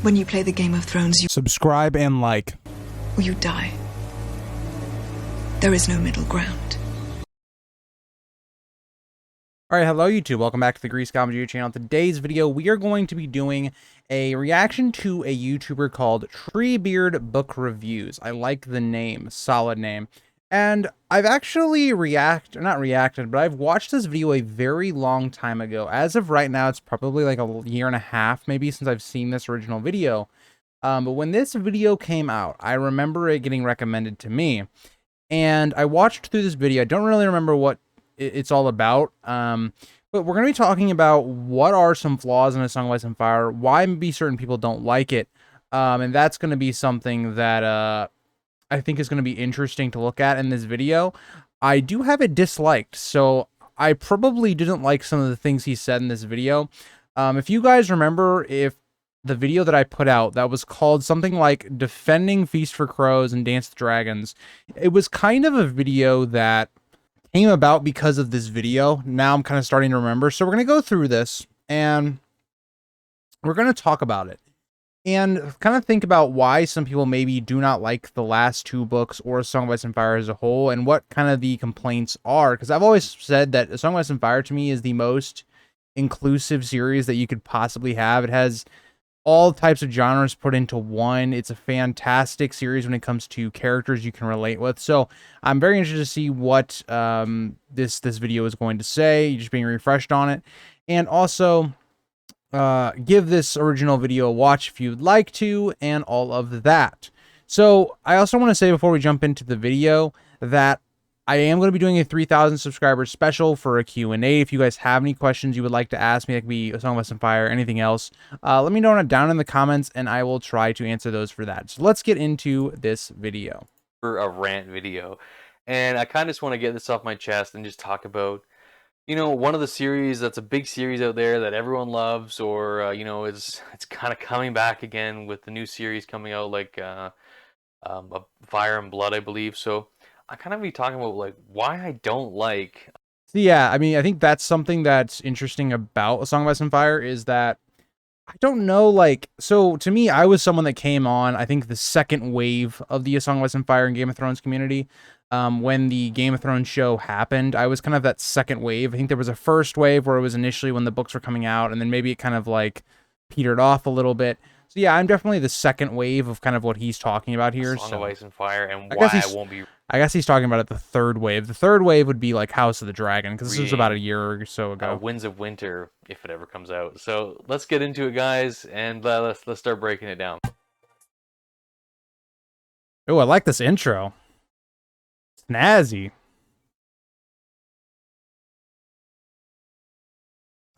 When you play the Game of Thrones, you Subscribe and like. or you die. There is no middle ground. Alright, hello YouTube, welcome back to the Grease Comedy channel. In today's video, we are going to be doing a reaction to a YouTuber called TreeBeard Book Reviews. I like the name, solid name. And I've actually not reacted, but I've watched this video a very long time ago. As of right now, it's probably like a year and a half, maybe, since I've seen this original video. But when this video came out, I remember it getting recommended to me. And I watched through this video. I don't really remember what it's all about, but we're going to be talking about what are some flaws in A Song of Ice and Fire, why maybe certain people don't like it, and that's going to be something that I think is going to be interesting to look at in this video. I do have it disliked, so I probably didn't like some of the things he said in this video. If you guys remember, if the video that I put out that was called something like Defending Feast for Crows and Dance with Dragons, it was kind of a video that came about because of this video. Now I'm kind of starting to remember. So we're going to go through this and we're going to talk about it and kind of think about why some people maybe do not like the last two books or A Song of Ice and Fire as a whole, and what kind of the complaints are. Because I've always said that A Song of Ice and Fire to me is the most inclusive series that you could possibly have. It has all types of genres put into one. It's a fantastic series when it comes to characters you can relate with. So I'm very interested to see what this video is going to say, just being refreshed on it. And also give this original video a watch if you'd like to, and all of that. So I also want to say before we jump into the video that I am going to be doing a 3,000 subscribers special for a Q&A. If you guys have any questions you would like to ask me, that could be A Song of Ice and Fire, anything else, let me know down in the comments, and I will try to answer those for that. So let's get into this video. For a rant video, and I kind of just want to get this off my chest and just talk about, you know, one of the series that's a big series out there that everyone loves, or you know, it's kind of coming back again with the new series coming out, like Fire and Blood, I believe. So I kind of be talking about like why I don't like. So yeah, I mean, I think that's something that's interesting about A Song of Ice and Fire, is that I don't know, like, so to me, I was someone that came on, I think, the second wave of the A Song of Ice and Fire and Game of Thrones community. When the Game of Thrones show happened, I was kind of that second wave. I think there was a first wave where it was initially when the books were coming out, and then maybe it kind of like petered off a little bit. So yeah, I'm definitely the second wave of kind of what he's talking about here. Song of Ice and Fire, and I guess he's talking about it the third wave. The third wave would be like House of the Dragon, because this was about a year or so ago. Winds of Winter, if it ever comes out. So let's get into it, guys, and let's start breaking it down. Oh, I like this intro. Snazzy.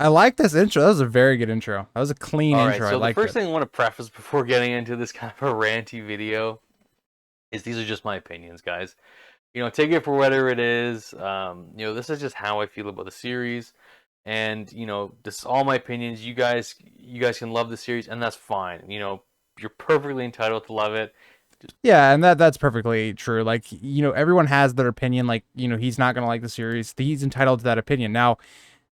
I like this intro. That was a very good intro. That was a clean intro. So I like the first thing I want to preface before getting into this kind of a ranty video is these are just my opinions, guys. You know, take it for whatever it is. You know, this is just how I feel about the series, and you know, this is all my opinions. You guys can love the series, and that's fine. You know, you're perfectly entitled to love it. Yeah, and that's perfectly true. Like, you know, everyone has their opinion. Like, you know, he's not gonna like the series. He's entitled to that opinion. Now,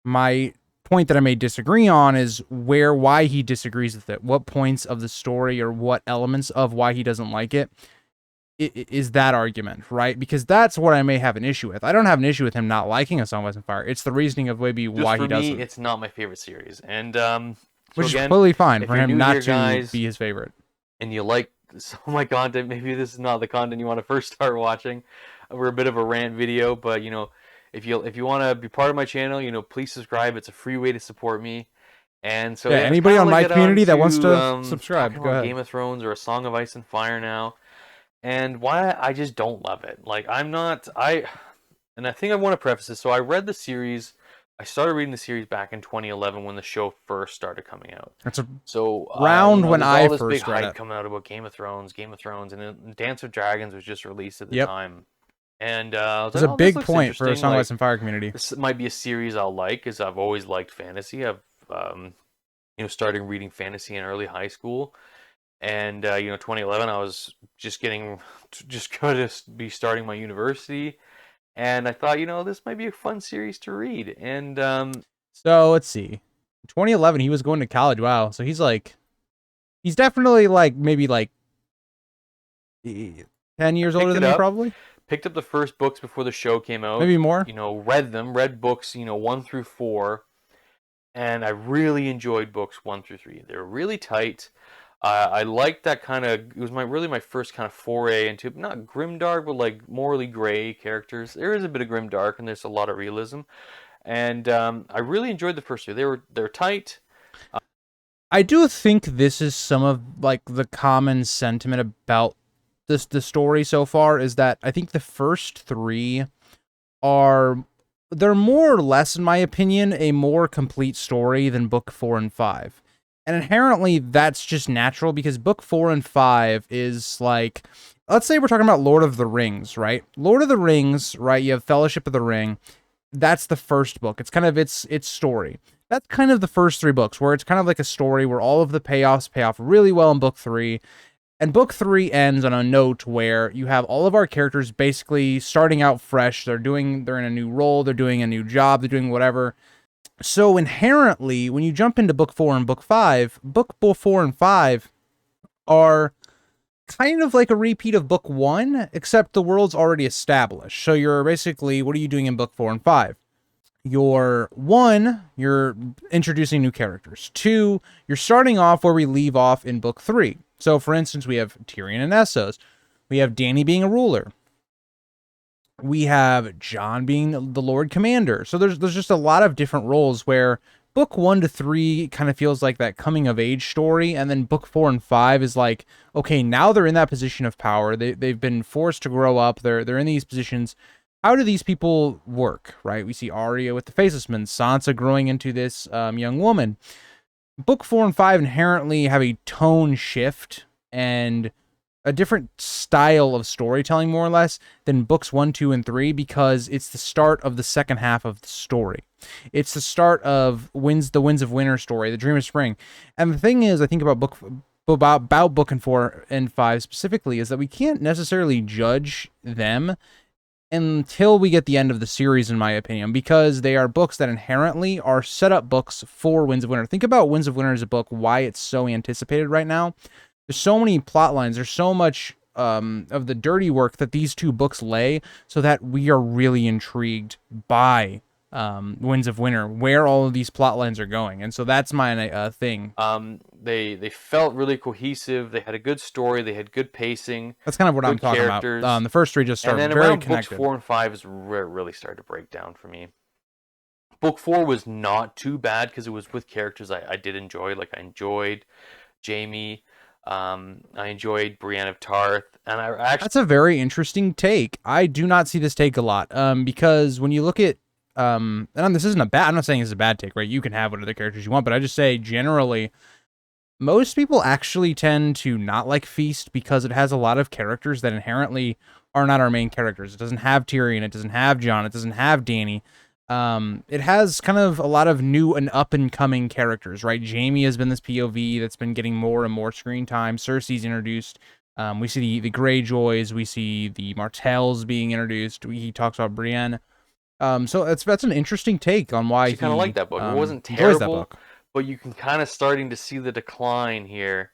my point that I may disagree on is why he disagrees with it. What points of the story or what elements of why he doesn't like it is that argument, right? Because that's what I may have an issue with. I don't have an issue with him not liking A Song of Ice and Fire. It's the reasoning of maybe why he doesn't. For me, it's not my favorite series, and which is completely fine for him not to be his favorite. And you like some of my content, maybe this is not the content you want to first start watching. We're a bit of a rant video, but you know, if you want to be part of my channel, you know, please subscribe. It's a free way to support me. And so yeah, anybody on my community that wants to subscribe, go ahead. Game of Thrones or A Song of Ice and Fire now, and why I just don't love it. Like, and I think I want to preface this. So I read the series. I started reading the series back in 2011 when the show first started coming out. That's a so round when I first read this big hype it. coming out about Game of Thrones, and then Dance with Dragons was just released at the time. And it's a big point for A Song of Ice and Fire community. This might be a series I'll like, because I've always liked fantasy. I've you know, started reading fantasy in early high school, and you know, 2011 I was just going to be starting my university. And I thought, you know, this might be a fun series to read. And so let's see. In 2011, he was going to college. Wow. So he's like He's definitely like maybe like 10 years older than me, probably. Picked up the first books before the show came out. Maybe more. You know, read books, 1 through 4, and I really enjoyed books 1 through 3. They're really tight. I liked that kind of. It was really my first kind of foray into not grimdark, but like morally gray characters. There is a bit of grimdark, and there's a lot of realism, and I really enjoyed the first 2. They're tight. I do think this is some of like the common sentiment about the story so far, is that I think the first 3 they're more or less, in my opinion, a more complete story than book 4 and 5. And inherently that's just natural, because book 4 and 5 is like, let's say we're talking about Lord of the Rings, right? Lord of the Rings, right? You have Fellowship of the Ring. That's the first book. It's kind of its story. That's kind of the first 3 books, where it's kind of like a story where all of the payoffs pay off really well in book 3. And book 3 ends on a note where you have all of our characters basically starting out fresh. They're in a new role, they're doing a new job, they're doing whatever. So inherently, when you jump into book 4 and book 5, book 4 and 5 are kind of like a repeat of book 1, except the world's already established. So you're basically, what are you doing in book 4 and 5? You're introducing new characters. 2, you're starting off where we leave off in book 3. So, for instance, we have Tyrion and Essos. We have Dany being a ruler. We have Jon being the Lord Commander. So there's just a lot of different roles where book 1 to 3 kind of feels like that coming of age story, and then book 4 and 5 is like, okay, now they're in that position of power. They've been forced to grow up. They're in these positions. How do these people work, right? We see Arya with the Faceless Men, Sansa growing into this young woman. Book 4 and 5 inherently have a tone shift and a different style of storytelling, more or less, than books 1, 2, and 3, because it's the start of the second half of the story. It's the start of the Winds of Winter story, the Dream of Spring. And the thing is, I think about book 4 and 5 specifically, is that we can't necessarily judge them until we get the end of the series, in my opinion, because they are books that inherently are set up books for Winds of Winter. Think about Winds of Winter as a book, why it's so anticipated right now. There's so many plot lines, there's so much of the dirty work that these 2 books lay, so that we are really intrigued by Winds of Winter, where all of these plot lines are going. And so that's my thing. They felt really cohesive. They had a good story. They had good pacing. That's kind of what I'm talking characters. about. The first 3 just started very connected. And then around books 4 and 5 is where it really started to break down for me. Book 4 was not too bad because it was with characters I did enjoy. Like, I enjoyed Jaime. I enjoyed Brienne of Tarth, and I actually... That's a very interesting take. I do not see this take a lot, because when you look at and this isn't a bad, I'm not saying it's a bad take, right? You can have what other characters you want, but I just say generally most people actually tend to not like Feast because it has a lot of characters that inherently are not our main characters. It doesn't have Tyrion, it doesn't have Jon, it doesn't have Dany. It has kind of a lot of new and up-and-coming characters, right? Jaime has been this POV that's been getting more and more screen time. Cersei's introduced. We see the Greyjoys. We see the Martells being introduced. He talks about Brienne. So that's an interesting take on why he kind of like that book. It wasn't terrible, but you can kind of starting to see the decline here.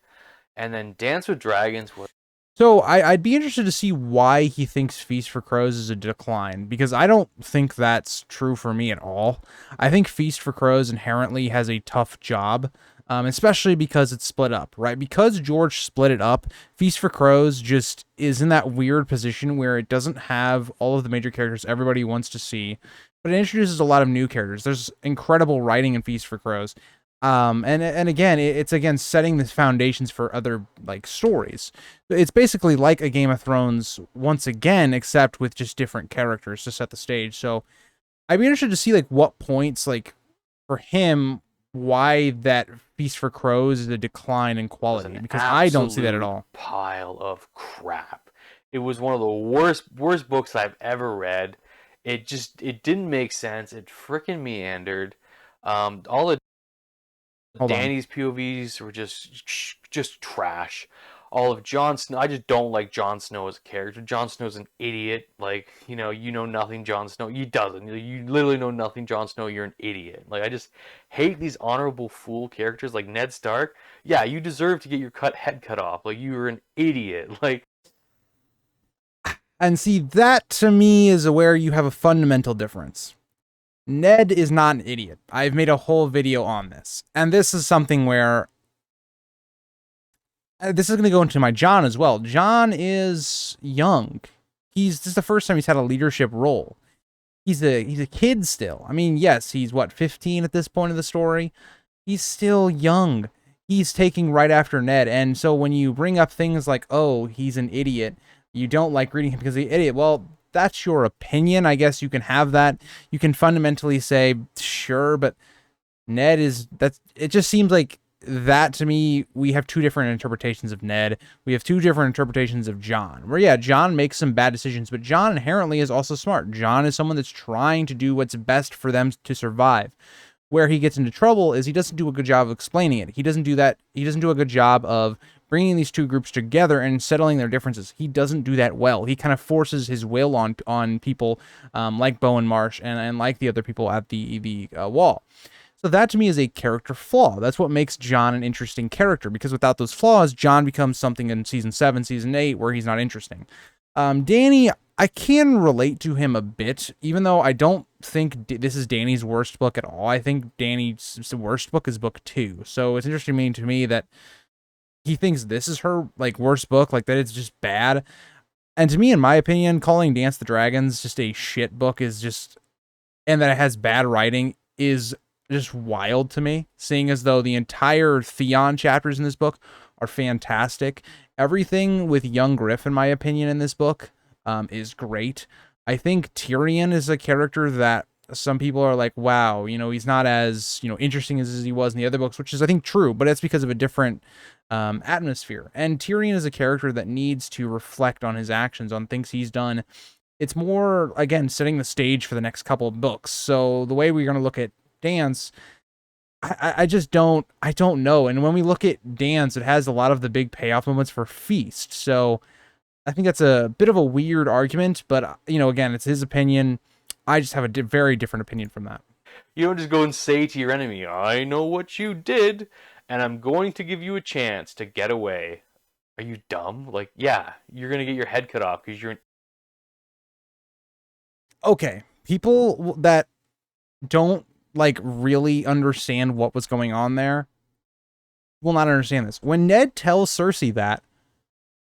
And then Dance with Dragons was... So I'd be interested to see why he thinks Feast for Crows is a decline, because I don't think that's true for me at all. I think Feast for Crows inherently has a tough job, especially because it's split up, right? Because George split it up, Feast for Crows just is in that weird position where it doesn't have all of the major characters everybody wants to see, but it introduces a lot of new characters. There's incredible writing in Feast for Crows. And again, it's again setting the foundations for other like stories. It's basically like a Game of Thrones once again, except with just different characters to set the stage. So I'd be interested to see like what points, like for him, why that Feast for Crows is a decline in quality, because I don't see that at all. Pile of crap. It was one of the worst books I've ever read. It didn't make sense. It freaking meandered. All the Dany's POVs were just trash. all of Jon Snow. I just don't like Jon Snow as a character. Jon Snow's an idiot. Like, you know nothing, Jon Snow. You doesn't. You literally know nothing, Jon Snow. You're an idiot. Like, I just hate these honorable fool characters like Ned Stark. Yeah, you deserve to get your head cut off. Like, you were an idiot. Like, and see, that to me is where you have a fundamental difference. Ned is not an idiot. I've made a whole video on this. And this is something where this is going to go into my Jon as well. Jon is young. This is the first time he's had a leadership role. He's a kid still. I mean, yes, he's what, 15 at this point of the story. He's still young. He's taking right after Ned. And so when you bring up things like, oh, he's an idiot, you don't like reading him because he's an idiot. Well, that's your opinion. I guess you can have that. You can fundamentally say, sure, but Ned it just seems like that to me, we have two different interpretations of Ned. We have two different interpretations of Jon. Where, yeah, Jon makes some bad decisions, but Jon inherently is also smart. Jon is someone that's trying to do what's best for them to survive. Where he gets into trouble is he doesn't do a good job of explaining it. He doesn't do that. He doesn't do a good job of bringing these two groups together and settling their differences. He doesn't do that well. He kind of forces his will on people like Bowen Marsh and like the other people at the wall. So that to me is a character flaw. That's what makes Jon an interesting character, because without those flaws, Jon becomes something in season 7, season 8, where he's not interesting. Dany, I can relate to him a bit, even though I don't think this is Dany's worst book at all. I think Dany's worst book is book 2. So it's interesting to me that he thinks this is her like worst book, like that it's just bad. And to me, in my opinion, calling Dance the Dragons just a shit book is just, and that it has bad writing is just wild to me, seeing as though the entire Theon chapters in this book are fantastic. Everything with young Griff, in my opinion, in this book is great. I think Tyrion is a character that some people are like, wow, he's not as, interesting as he was in the other books, which is, I think, true, but it's because of a different atmosphere. And Tyrion is a character that needs to reflect on his actions, on things he's done. It's more, again, setting the stage for the next couple of books. So the way we're going to look at Dance, I don't know. And when we look at Dance, it has a lot of the big payoff moments for Feast. So I think that's a bit of a weird argument, but again, it's his opinion. I just have a very different opinion from that. You don't just go and say to your enemy, I know what you did, and I'm going to give you a chance to get away. Are you dumb? Like, yeah, you're going to get your head cut off because you're okay. People that don't really understand what was going on there will not understand this. When Ned tells Cersei that,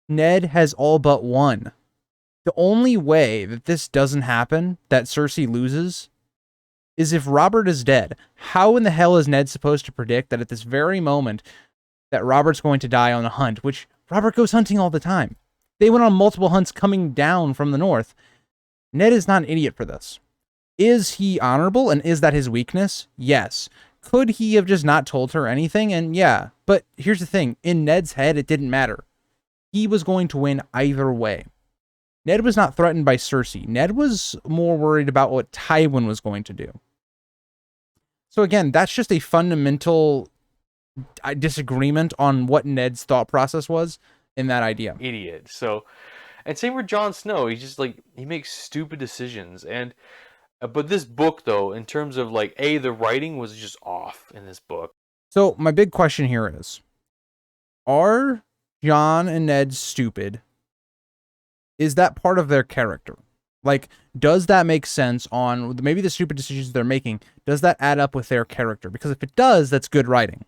Ned has all but won. The only way that this doesn't happen, that Cersei loses, is if Robert is dead. How in the hell is Ned supposed to predict that at this very moment that Robert's going to die on a hunt, which Robert goes hunting all the time? They went on multiple hunts coming down from the north. Ned is not an idiot for this. Is he honorable, and is that his weakness? Yes. Could he have just not told her anything? And yeah, but here's the thing. In Ned's head, it didn't matter. He was going to win either way. Ned was not threatened by Cersei. Ned was more worried about what Tywin was going to do. So again, that's just a fundamental disagreement on what Ned's thought process was in that idea. Idiot. So, and same with Jon Snow. He's just he makes stupid decisions. And but this book, though, in terms of the writing was just off in this book. So my big question here is, are Jon and Ned stupid? Is that part of their character? Does that make sense on maybe the stupid decisions they're making? Does that add up with their character? Because if it does, that's good writing.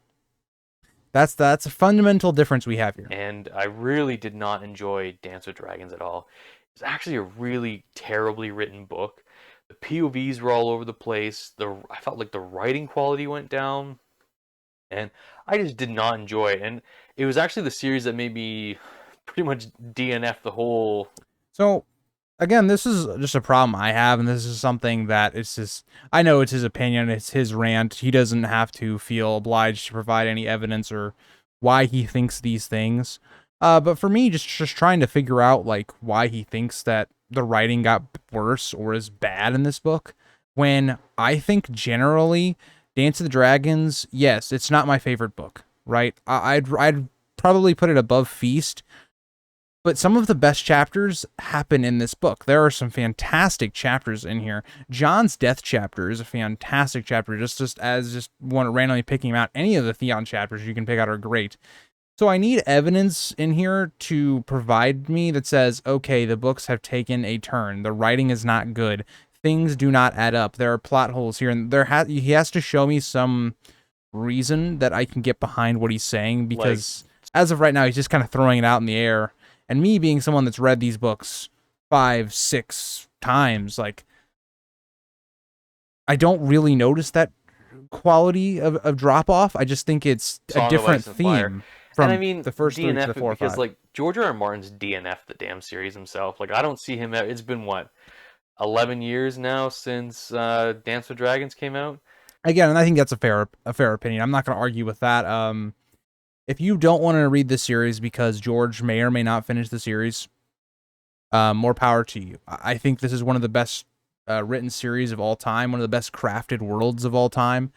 That's a fundamental difference we have here. And I really did not enjoy Dance with Dragons at all. It's actually a really terribly written book. The POVs were all over the place. I felt like the writing quality went down. And I just did not enjoy it. And it was actually the series that made me pretty much DNF the whole. So, again, this is just a problem I have, and this is something that it's just, I know it's his opinion, it's his rant. He doesn't have to feel obliged to provide any evidence or why he thinks these things. But for me, just trying to figure out why he thinks that the writing got worse or is bad in this book, when I think generally Dance of the Dragons, yes, it's not my favorite book, right? I'd probably put it above Feast, but some of the best chapters happen in this book. There are some fantastic chapters in here. John's death chapter is a fantastic chapter, just one randomly picking him out. Any of the Theon chapters you can pick out are great. So I need evidence in here to provide me that says, okay, the books have taken a turn. The writing is not good. Things do not add up. There are plot holes here, and he has to show me some reason that I can get behind what he's saying, because as of right now, he's just kind of throwing it out in the air. And me being someone that's read these books 5, 6 times, like, I don't really notice that quality of drop off. I just think it's a different theme from the first 3 to the 4 or 5. Because like George R. R. Martin's DNF the damn series himself. Like I don't see him. It's been what, 11 years now since Dance with Dragons came out. Again, and I think that's a fair opinion. I'm not going to argue with that. If you don't want to read this series because George may or may not finish the series, more power to you. I think this is one of the best written series of all time, one of the best crafted worlds of all time.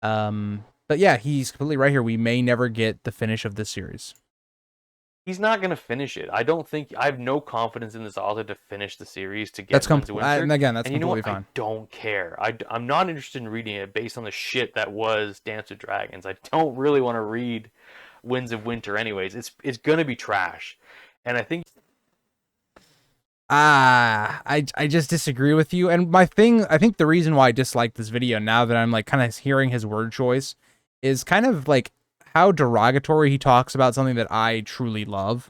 But yeah, he's completely right here. We may never get the finish of this series. He's not going to finish it. I have no confidence in this author to finish the series to get Winds of Winter. And again, that's completely fine. I don't care. I'm not interested in reading it based on the shit that was Dance with Dragons. I don't really want to read Winds of Winter anyways. It's going to be trash. And I think I just disagree with you. And I think the reason why I dislike this video now that I'm like kind of hearing his word choice is kind of like how derogatory he talks about something that I truly love.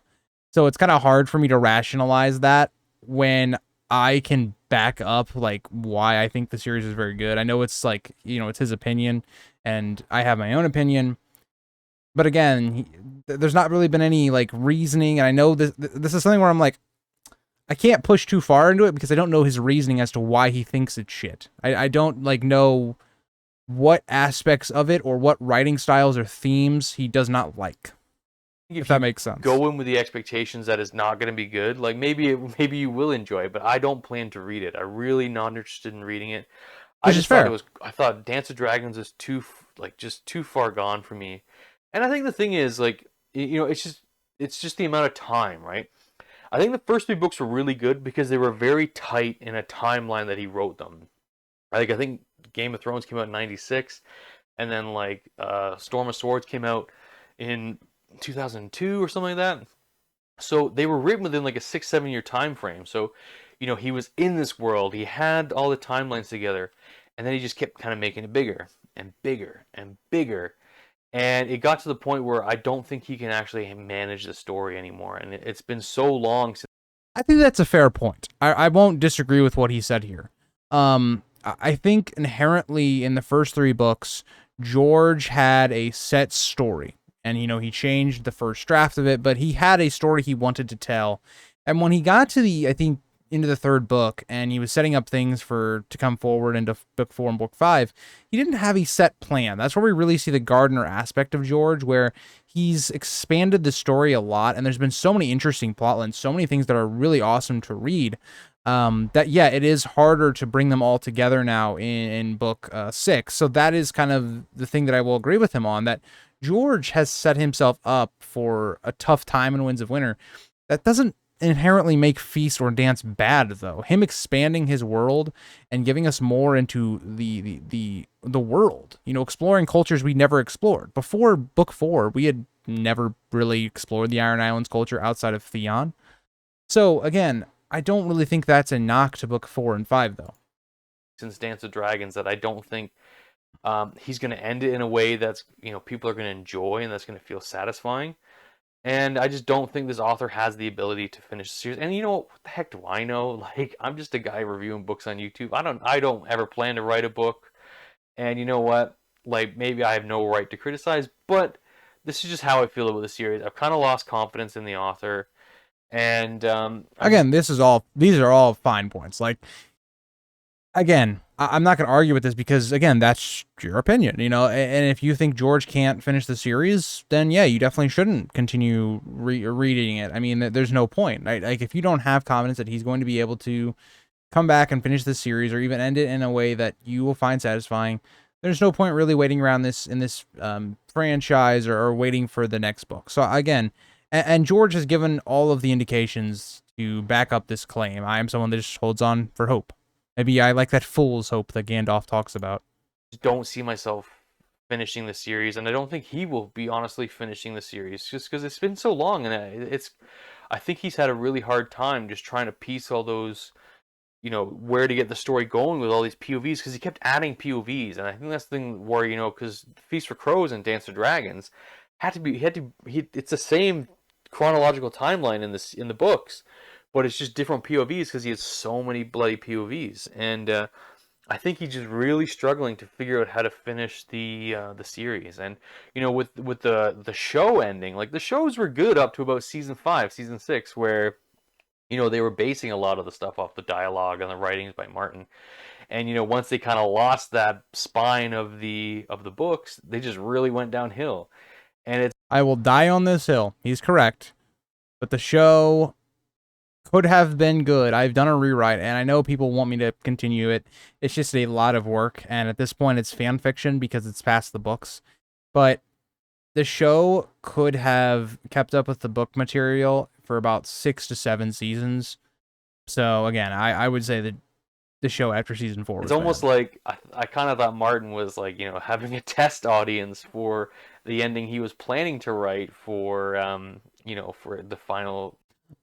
So it's kind of hard for me to rationalize that when I can back up like why I think the series is very good. I know it's like, it's his opinion and I have my own opinion. But again, there's not really been any like reasoning. And I know this is something where I'm like, I can't push too far into it because I don't know his reasoning as to why he thinks it's shit. I don't like know what aspects of it or what writing styles or themes he does not like. If that makes sense. Go in with the expectations that it's not going to be good. Like maybe you will enjoy it, but I don't plan to read it. I'm really not interested in reading it. I thought Dance of Dragons is just too far gone for me. And I think the thing is like, it's just the amount of time, right? I think the first 3 books were really good because they were very tight in a timeline that he wrote them. I think Game of Thrones came out in 96, and then like Storm of Swords came out in 2002 or something like that. So they were written within like a 6-7 year time frame. So, he was in this world, he had all the timelines together, and then he just kept kind of making it bigger and bigger and bigger. And it got to the point where I don't think he can actually manage the story anymore. And it's been so long since. I think that's a fair point. I won't disagree with what he said here. I think inherently in the first 3 books, George had a set story. And, he changed the first draft of it, but he had a story he wanted to tell. And when he got to into the 3rd book and he was setting up things to come forward into book 4 and book 5, he didn't have a set plan. That's where we really see the gardener aspect of George, where he's expanded the story a lot. And there's been so many interesting plotlines, so many things that are really awesome to read. That it is harder to bring them all together now in book 6. So that is kind of the thing that I will agree with him on, that George has set himself up for a tough time in Winds of Winter. That doesn't inherently make Feast or Dance bad, though. Him expanding his world and giving us more into the world, exploring cultures we never explored. Before book 4, we had never really explored the Iron Islands culture outside of Theon. So again, I don't really think that's a knock to book 4 and 5, though. Since Dance of Dragons, that I don't think he's going to end it in a way that's people are going to enjoy and that's going to feel satisfying. And I just don't think this author has the ability to finish the series. And what the heck do I know? Like, I'm just a guy reviewing books on YouTube. I don't ever plan to write a book. And you know what? Like, maybe I have no right to criticize, but this is just how I feel about the series. I've kind of lost confidence in the author. And again, these are all fine points. Like, again, I'm not going to argue with this because, again, that's your opinion, and if you think George can't finish the series, then yeah, you definitely shouldn't continue reading it. I mean, there's no point, right? Like, if you don't have confidence that he's going to be able to come back and finish the series or even end it in a way that you will find satisfying, there's no point really waiting around this franchise or waiting for the next book. So again, and George has given all of the indications to back up this claim. I am someone that just holds on for hope. Maybe I like that fool's hope that Gandalf talks about. Don't see myself finishing the series, and I don't think he will be honestly finishing the series, just because it's been so long, and I think he's had a really hard time just trying to piece all those, you know, where to get the story going with all these POVs, because he kept adding POVs, and I think that's the thing where, you know, because Feast for Crows and Dance of Dragons it's the same chronological timeline in the books, but it's just different POVs because he has so many bloody POVs, and I think he's just really struggling to figure out how to finish the series. And you know, with the show ending, like the shows were good up to about season 5, season 6, where you know they were basing a lot of the stuff off the dialogue and the writings by Martin. And you know, once they kind of lost that spine of the books, they just really went downhill. And it's I will die on this hill. He's correct, but the show could have been good. I've done a rewrite, and I know people want me to continue it. It's just a lot of work, and at this point, it's fan fiction because it's past the books. But the show could have kept up with the book material for about 6 to 7 seasons. So again, I would say that the show after season 4 was it's almost bad. like I kind of thought Martin was like, you know, having a test audience for the ending he was planning to write for you know, for the final.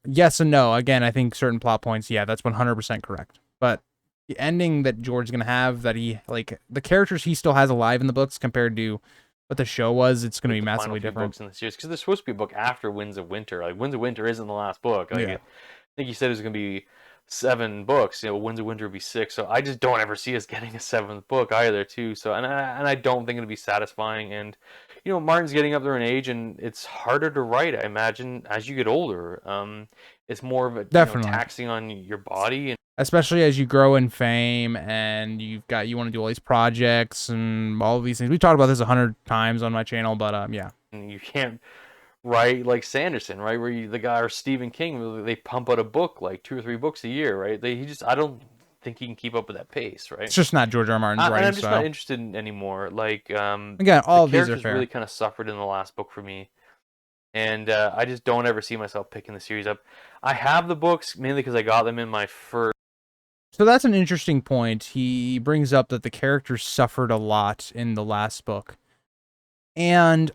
Yes and no. Again, I think certain plot points, yeah, that's 100% correct. But the ending that George's going to have, that he, like, the characters he still has alive in the books compared to what the show was, it's going to be massively different. Books in the series, because there's supposed to be a book after Winds of Winter. Like, Winds of Winter isn't the last book. Like, Yeah. I think he said it was going to be 7 books. You know, Winds of Winter would be 6. So I just don't ever see us getting a 7th book either, too. So, and I don't think it'll be satisfying. And, you know, Martin's getting up there in age, and it's harder to write, I imagine, as you get older. It's more of a, Definitely, you know, taxing on your body, and especially as you grow in fame and you want to do all these projects and all of these things. We talked about this 100 times on my channel, but yeah. and you can't write like Sanderson, right? Where the guy, or Stephen King, they pump out a book like 2 or 3 books a year, right? I don't think he can keep up with that pace, right? It's just not George R. R. Martin's writing I'm just style. not interested in anymore. Like, Again, all of these are fair. really kind of suffered in the last book for me, and I just don't ever see myself picking the series up. I have the books mainly because I got them in my first. So that's an interesting point. He brings up that the characters suffered a lot in the last book. And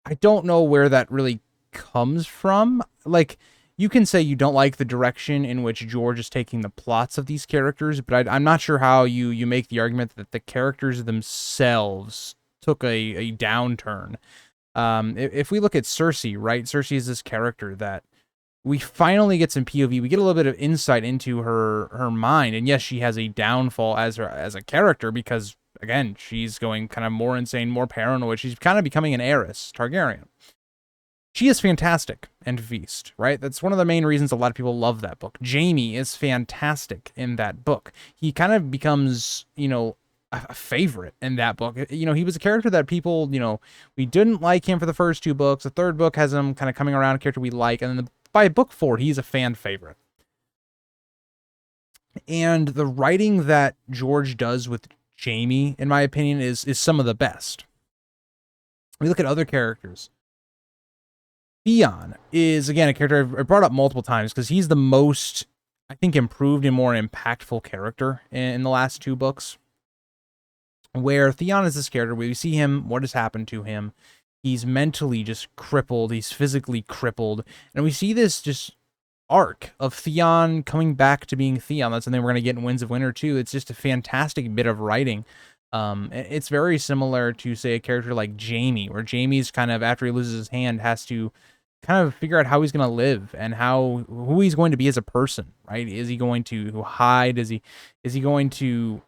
I don't know where that really comes from. Like, you can say you don't like the direction in which George is taking the plots of these characters, but I'm not sure how you make the argument that the characters themselves took a downturn. If we look at Cersei, right? Cersei is this character that we finally get some POV. We get a little bit of insight into her mind, and yes, she has a downfall as a character because, again, she's going kind of more insane, more paranoid. She's kind of becoming an heiress, Targaryen. She is fantastic in Feast, right? That's one of the main reasons a lot of people love that book. Jaime is fantastic in that book. He kind of becomes, you know, a favorite in that book. You know, he was a character that people, you know, we didn't like him for the first 2 books. The 3rd book has him kind of coming around, a character we like, and then by book 4, he's a fan favorite. And the writing that George does with Jaime, in my opinion, is some of the best. We look at other characters. Theon is, again, a character I've brought up multiple times because he's the most, I think, improved and more impactful character in the last 2 books. Where Theon is this character, we see him, what has happened to him. He's mentally just crippled. He's physically crippled. And we see this just arc of Theon coming back to being Theon. That's something we're going to get in Winds of Winter too. It's just a fantastic bit of writing. It's very similar to, say, a character like Jaime, where Jaime's kind of, after he loses his hand, has to kind of figure out how he's going to live and who he's going to be as a person, right? Is he going to hide? Is he going to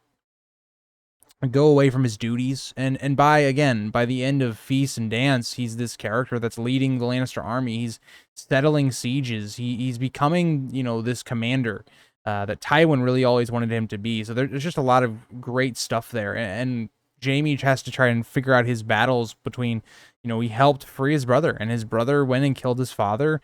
go away from his duties? And by the end of Feast and Dance, he's this character that's leading the Lannister army. He's settling sieges. He's becoming, you know, this commander that Tywin really always wanted him to be. So there's just a lot of great stuff there. And Jaime has to try and figure out his battles between, you know, he helped free his brother, and his brother went and killed his father.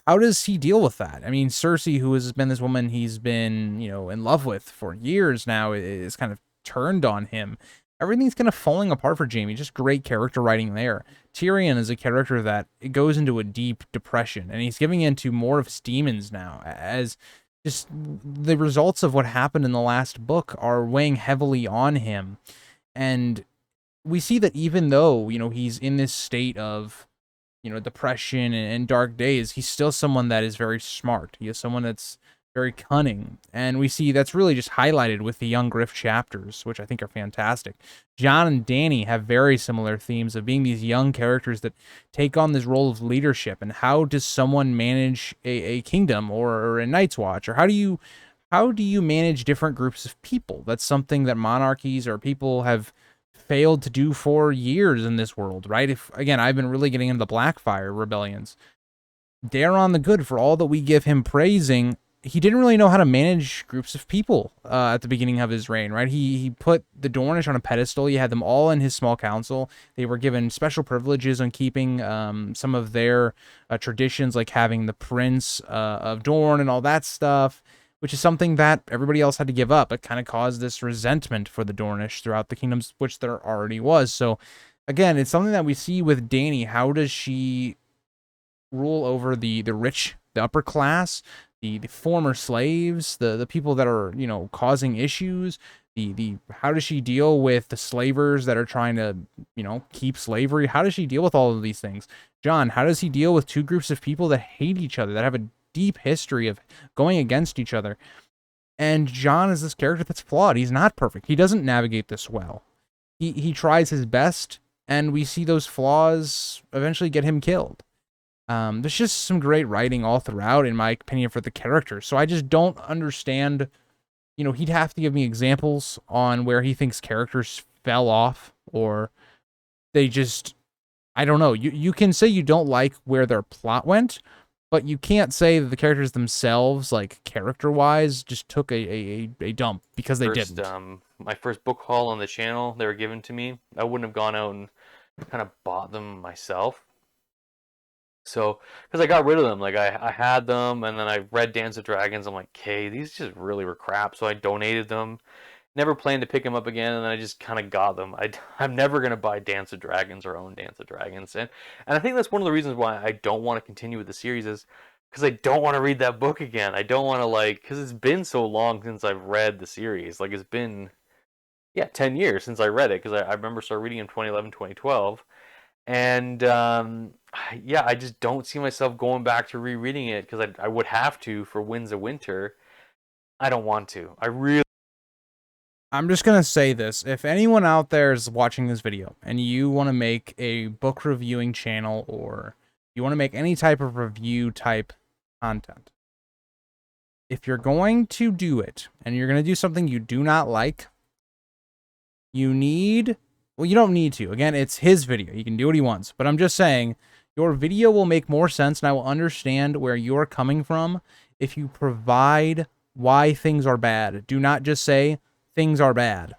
How does he deal with that? I mean, Cersei, who has been this woman he's been, you know, in love with for years now, is kind of turned on him. everything's kind of falling apart for Jaime. Just great character writing there. Tyrion is a character that it goes into a deep depression, and he's giving into more of his demons now, as just the results of what happened in the last book are weighing heavily on him. And we see that even though, he's in this state of, depression and dark days, he's still someone that is very smart. He is someone that's very cunning. And we see that's really just highlighted with the Young Griff chapters, which I think are fantastic. Jon and Dany have very similar themes of being these young characters that take on this role of leadership. And how does someone manage a kingdom or a Night's Watch? Or how do you manage different groups of people? That's something that monarchies or people have failed to do for years in this world, right? If again, I've been really getting into the Blackfire rebellions. Daeron the Good, for all that we give him praising, he didn't really know how to manage groups of people at the beginning of his reign, right? He put the Dornish on a pedestal. He had them all in his small council. They were given special privileges on keeping some of their traditions, like having the Prince of Dorne and all that stuff, which is something that everybody else had to give up. It kind of caused this resentment for the Dornish throughout the kingdoms, which there already was. So, again, it's something that we see with Dany. How does she rule over the rich, the upper class, the former slaves, the people that are, causing issues? How does she deal with the slavers that are trying to, keep slavery? How does she deal with all of these things? Jon, how does he deal with two groups of people that hate each other, that have a deep history of going against each other? And Jon is this character that's flawed. He's not perfect. He doesn't navigate this well. He tries his best, and we see those flaws eventually get him killed. There's just some great writing all throughout, in my opinion, for the character. So I just don't understand. He'd have to give me examples on where he thinks characters fell off, or they just, I don't know. You can say you don't like where their plot went, but you can't say that the characters themselves, like character-wise, just took a dump, because they didn't. My first book haul on the channel, they were given to me. I wouldn't have gone out and kind of bought them myself. So, because I got rid of them, like I had them, and then I read Dance of Dragons. I'm like, okay, these just really were crap. So I donated them. Never planned to pick them up again, and then I just kind of got them. I'm never gonna buy Dance of Dragons or own Dance of Dragons, and I think that's one of the reasons why I don't want to continue with the series, is because I don't want to read that book again. I don't want to, because it's been so long since I've read the series. Like, it's been 10 years since I read it, because I remember starting reading in 2011, 2012. And I just don't see myself going back to rereading it, because I would have to for Winds of Winter. I don't want to. I'm just going to say this. If anyone out there is watching this video and you want to make a book reviewing channel, or you want to make any type of review type content, if you're going to do it and you're going to do something you do not like, you don't need to. Again, it's his video. He can do what he wants. But I'm just saying, your video will make more sense, and I will understand where you're coming from if you provide why things are bad. Do not just say things are bad.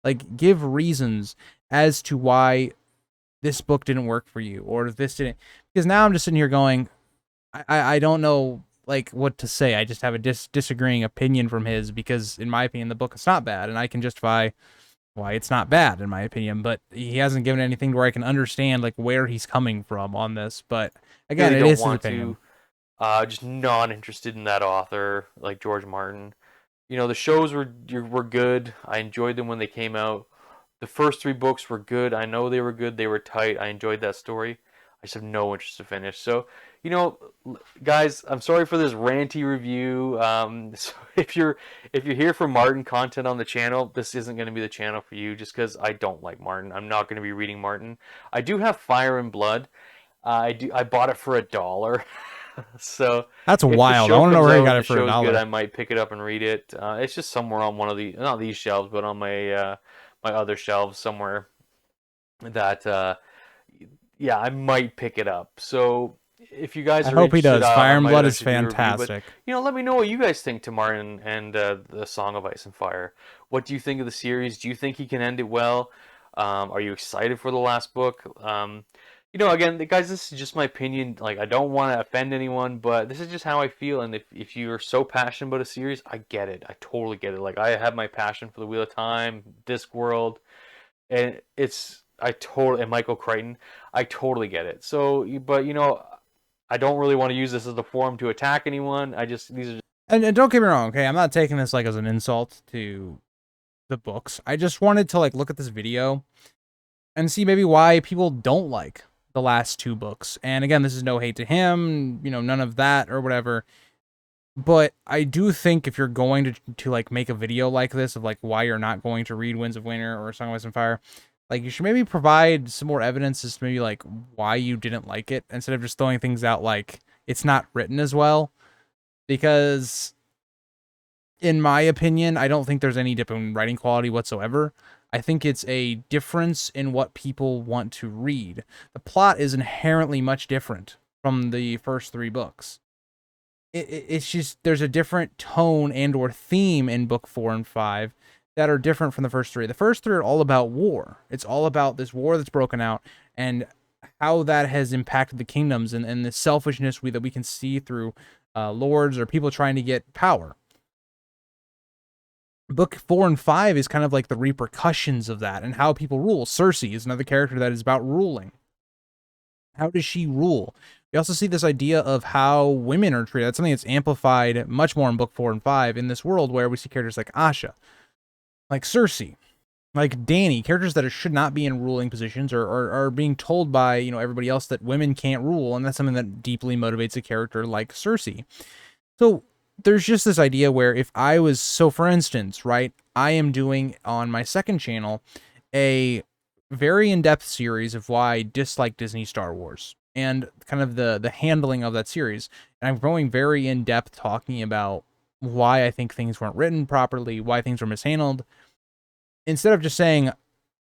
Like, give reasons as to why this book didn't work for you, or this didn't. Because now I'm just sitting here going, I don't know what to say. I just have a disagreeing opinion from his, because in my opinion the book is not bad, and I can justify why it's not bad in my opinion, but he hasn't given anything where I can understand where he's coming from on this. But again, really it is his opinion. Just not interested in that author, like George Martin. The shows were good. I enjoyed them when they came out. The first 3 books were good. I know they were good. They were tight. I enjoyed that story. I just have no interest to finish. So, guys, I'm sorry for this ranty review. So if you're here for Martin content on the channel, this isn't going to be the channel for you, just because I don't like Martin. I'm not going to be reading Martin. I do have Fire and Blood. I bought it for $1. So that's wild. I want to know where you got it for $1. Good, I might pick it up and read it. It's just somewhere on one of the, not these shelves, but on my my other shelves somewhere, that I might pick it up. So if you guys I hope he does. Fire and Blood is fantastic. But, let me know what you guys think to Martin and the Song of Ice and Fire. What do you think of the series? Do you think he can end it well? Are you excited for the last book? Again, guys, this is just my opinion. I don't want to offend anyone, but this is just how I feel. And if you're so passionate about a series, I get it. I totally get it. I have my passion for the Wheel of Time, Discworld, and and Michael Crichton, I totally get it. So, but I don't really want to use this as the forum to attack anyone. These are And don't get me wrong, okay? I'm not taking this like as an insult to the books. I just wanted to like look at this video and see maybe why people don't like the last two books. And again, this is no hate to him, none of that or whatever. But I do think if you're going to like make a video like this of like why you're not going to read Winds of Winter or Song of Ice and Fire, like you should maybe provide some more evidence as to maybe like why you didn't like it instead of just throwing things out like it's not written as well. Because in my opinion, I don't think there's any dip in writing quality whatsoever. I think it's a difference in what people want to read. The plot is inherently much different from the first three books. It's just there's a different tone and or theme in book 4 and 5 that are different from the first three. The first three are all about war. It's all about this war that's broken out and how that has impacted the kingdoms and the selfishness that we can see through lords or people trying to get power. Book 4 and 5 is kind of like the repercussions of that and how people rule. Cersei is another character that is about ruling. How does she rule? We also see this idea of how women are treated. That's something that's amplified much more in book 4 and 5 in this world where we see characters like Asha, like Cersei, like Dany, characters that should not be in ruling positions or are being told by, everybody else that women can't rule. And that's something that deeply motivates a character like Cersei. So there's just this idea where if I was, so for instance, right, I am doing on my second channel a very in-depth series of why I dislike Disney Star Wars and kind of the handling of that series. And I'm going very in-depth talking about why I think things weren't written properly, why things were mishandled, instead of just saying,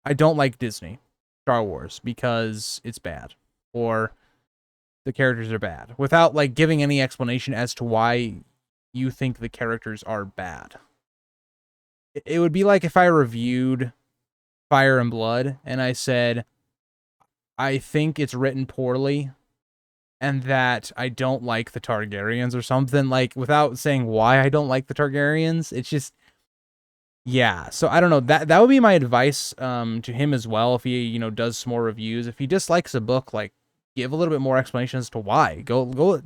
I don't like Disney Star Wars because it's bad, or the characters are bad, without like giving any explanation as to why you think the characters are bad. It would be like if I reviewed Fire and Blood and I said, I think it's written poorly and that I don't like the Targaryens or something, like without saying why I don't like the Targaryens. It's just, yeah. So I don't know, that would be my advice to him as well. If he, does some more reviews, if he dislikes a book, like give a little bit more explanation as to why. Go,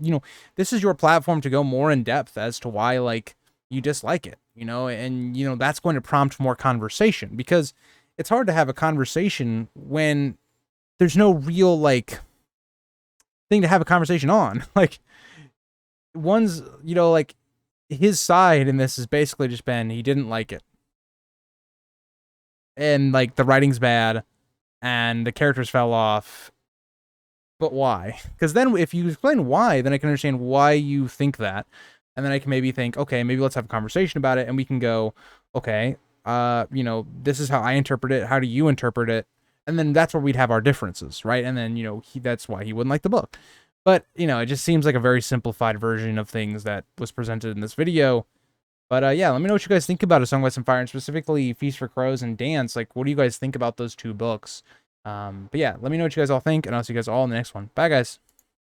this is your platform to go more in depth as to why, like, you dislike it, and, that's going to prompt more conversation, because it's hard to have a conversation when there's no real, like, thing to have a conversation on. Like, one's, like, his side in this has basically just been, he didn't like it. And, like, the writing's bad, and the characters fell off. But why? Because then if you explain why, then I can understand why you think that. And then I can maybe think, okay, maybe let's have a conversation about it. And we can go, okay, this is how I interpret it. How do you interpret it? And then that's where we'd have our differences, right? And then, that's why he wouldn't like the book. But, it just seems like a very simplified version of things that was presented in this video. But yeah, let me know what you guys think about A Song of Ice and Fire, and specifically Feast for Crows and Dance. Like, what do you guys think about those two books? But yeah, let me know what you guys all think, and I'll see you guys all in the next one. Bye, guys.